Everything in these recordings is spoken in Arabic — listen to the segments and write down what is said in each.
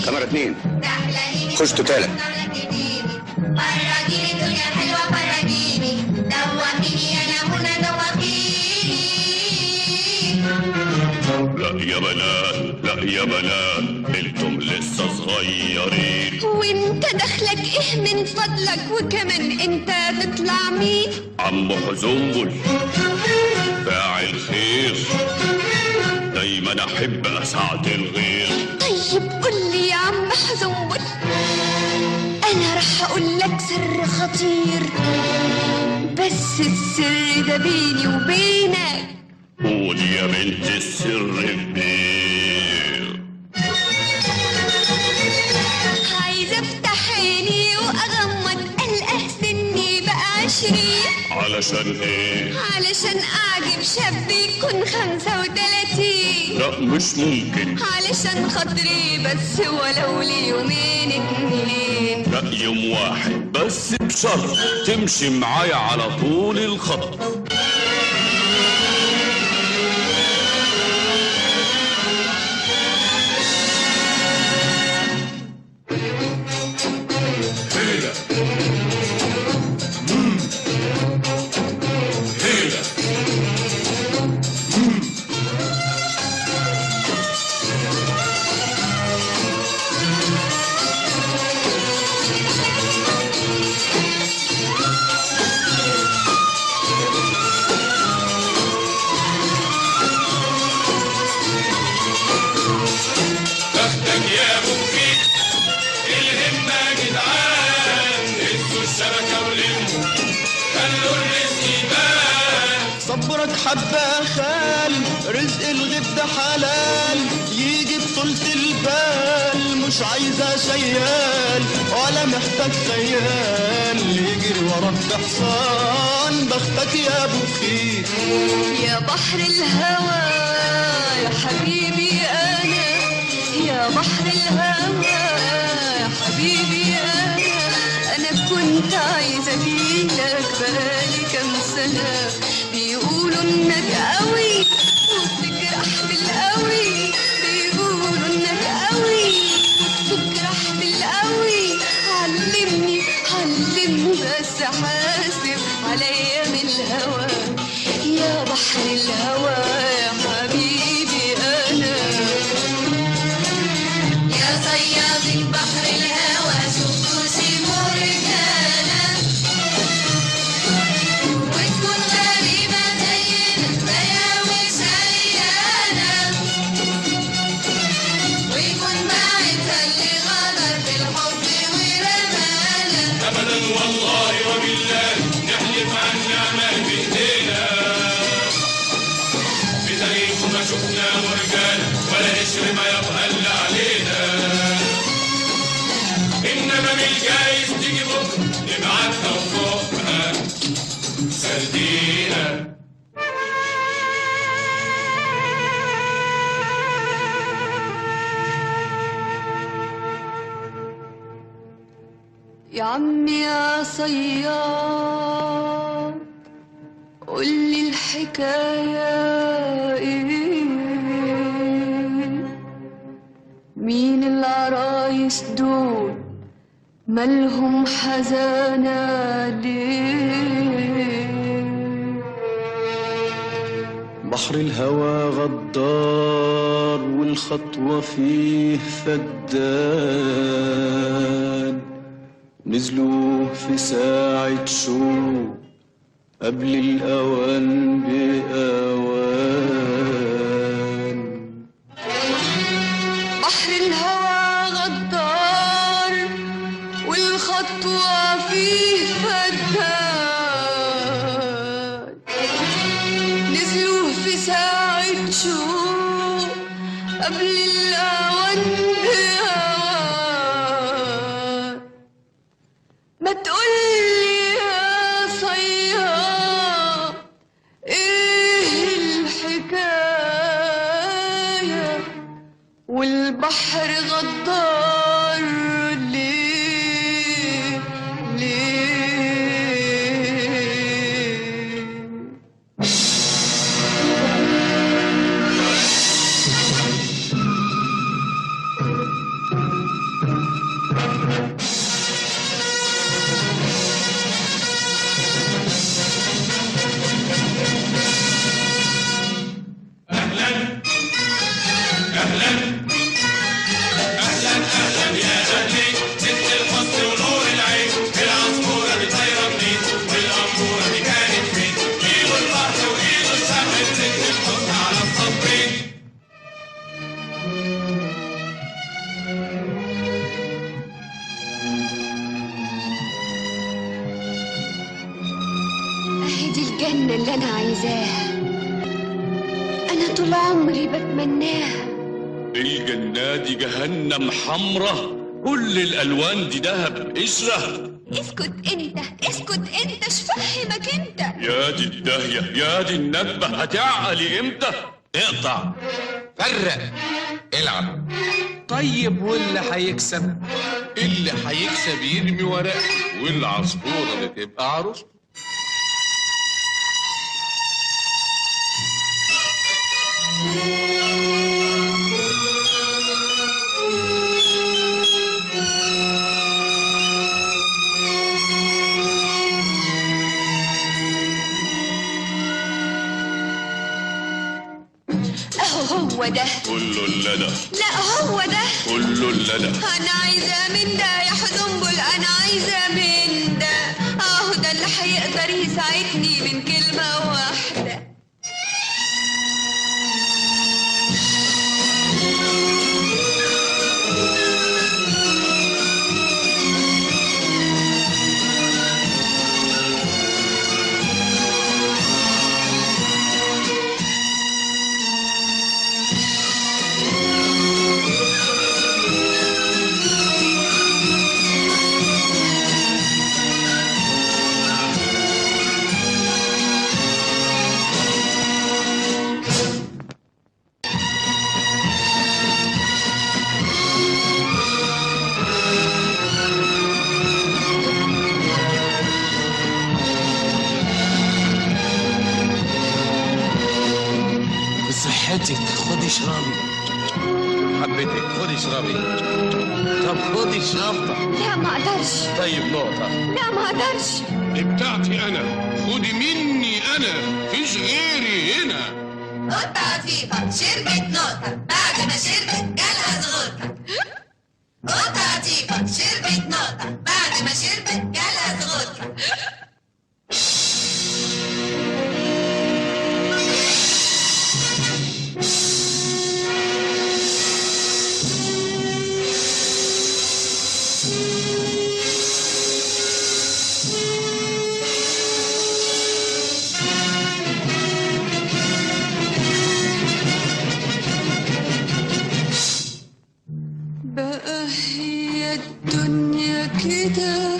كاميرا 2 خش تالت. لا يا بنات لا يا بنات انتم لسه صغيرين. وانت دخلك ايه من فضلك؟ وكمان انت تطلع مين؟ عم حزنبل فاعل خير، دايما احب اساعد الغير. طيب قول لي يا عم حزنبل، انا رح اقول لك سر خطير، بس السر ده بيني وبينك. قول يا بنت السر كبير. عايزه افتح عيني واغمض القى سني بقى 20. علشان ايه؟ علشان اعجب شاب يكون 35. لا مش ممكن. علشان خاطري بس ولو ليومين 2. لا يوم واحد بس بشرط تمشي معايا على طول الخط. صبرك حبة خال، رزق الغيب ده حلال، يجي بطولة البال، مش عايزة شيال ولا محتاج خيال، يجري وراك بحصان، بختك يا ابو خير. يا بحر الهوى يا حبيبي انا، يا بحر الهوى يا حبيبي انا كنت عايزة اجيلك بقالي كام سنة. بيقولوا انك قوي وبتجرح بالقوي، بيقولوا انك قوي وبتجرح بالقوي. علمني بس حاسب عليا من الهوى، يا بحر الهوى يا حبيبي انا. يا صياد بحر الهوى شوفوا سيبوا رجالة، وتكون غريبة زينا بياوي شيالة، ويكون باعث اللي غدر بالحب ورمالة. ابدا والله وبالله نحلف عن نعمة بايدينا، في تاريخه ما شفنا مرجانة ولا قشر ما يبقى اللي علينا، انما من الجايز تيجي بكره نبعتها وفوقها سردينا. يا عمي يا صياد قولي الحكاية ايه؟ مين العرايس دول مالهم حزانة ليه؟ بحر الهوى غدار والخطوة فيه فدان، نزلوا في ساعة شروق قبل الأوان بأوان. بحر الهوى غدار والخطوة فيه فدان، نزلوا في ساعة شوق قبل الأوان بأوان. ما تقولي يا صياد ايه الحكاية، والبحر غدار ليه الجنة اللي أنا عايزاها، أنا طول عمري بتمناها. الجنة دي جهنم حمرة، كل الألوان دي دهب قشرة. اسكت انت، اسكت انت، شفهمك انت. يا دي الداهية، يا دي الندبة، هتعقلي امتى؟ اقطع، فرق، العب. طيب واللي هيكسب؟ اللي هيكسب يرمي ورق، والعصفورة اللي تبقى عروسته. هو ده كله اللدى، لا هو ده كله اللدى. انا عايزه من ده يا حزنبل، انا عايزه من ده، اهو ده اللي هيقدر يساعدني من كلمه واحده. بصحتك خدي اشربي. حبيتك خدي اشربي. طب خدي الشفطة. لا ما اقدرش. طيب نقطة. لا ما اقدرش. دي بتاعتي أنا، خدي مني أنا، فيش غيري هنا. قطة عفيفة شربت نقطة، بعد ما شربت جالها زغطة. قطة عفيفة شربت نقطة، بعد ما شربت جالها زغطة. بقى هي الدنيا كده،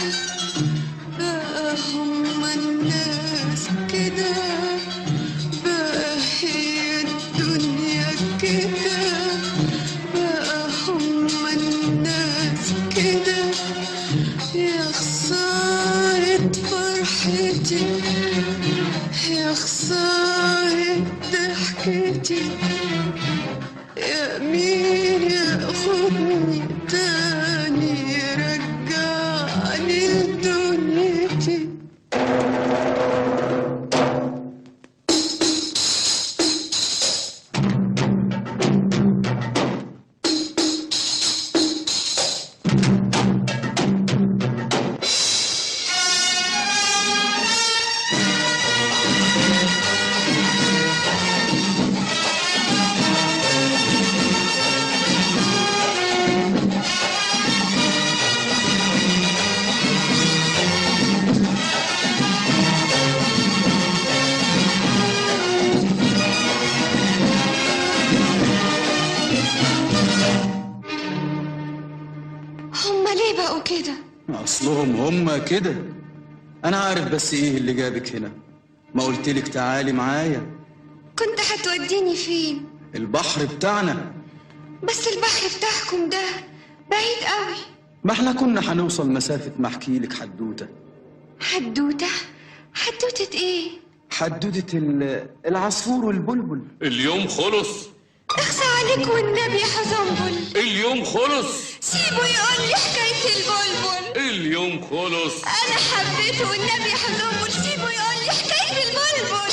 بقى هما الناس كده، بقى هي الدنيا كده، بقى هما الناس كده. يا خسارة فرحتي، يا خسارة ضحكتي، يا مين ياخدني تاني يرجعني لدنيتي. هما ليه بقوا كده؟ أصلهم هما كده. أنا عارف، بس إيه اللي جابك هنا؟ ما قلتلك تعالي معايا. كنت هتوديني فين؟ البحر بتاعنا. بس البحر بتاعكم ده بعيد قوي. ما احنا كنا هنوصل مسافة ما احكيلك حدوتة. حدوتة؟ حدوتة ايه؟ حدوتة العصفور والبلبل. اليوم خلص. اخسى عليك والنبي يا حزنبل. اليوم خلص. سيبه يقول لي حكاية البلبل. اليوم خلص. أنا حبيته والنبي يا حزنبل، سيبه يقول لي حكاية البلبل.